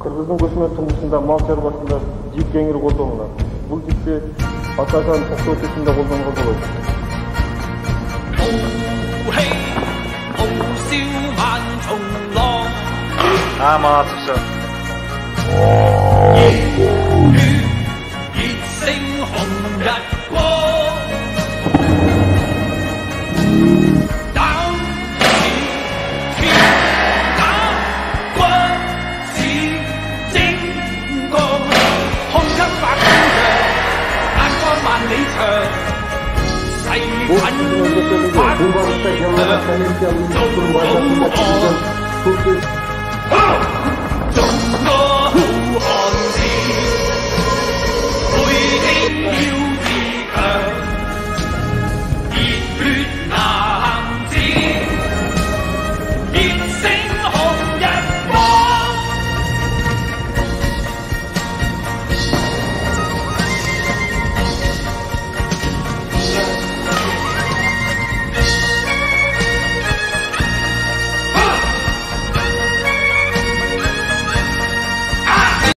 Кыргыздын көчмөн турмушунда мал чарбасында жип кеңири колдонулат. Бул жипти атадан токтоо чечимде колдонууга болот. 맞았어. 熱星紅日光，膽似鐵打，骨似精鋼，胸襟百千丈，眼光萬里長，細品百事強，中國好漢子，背經要。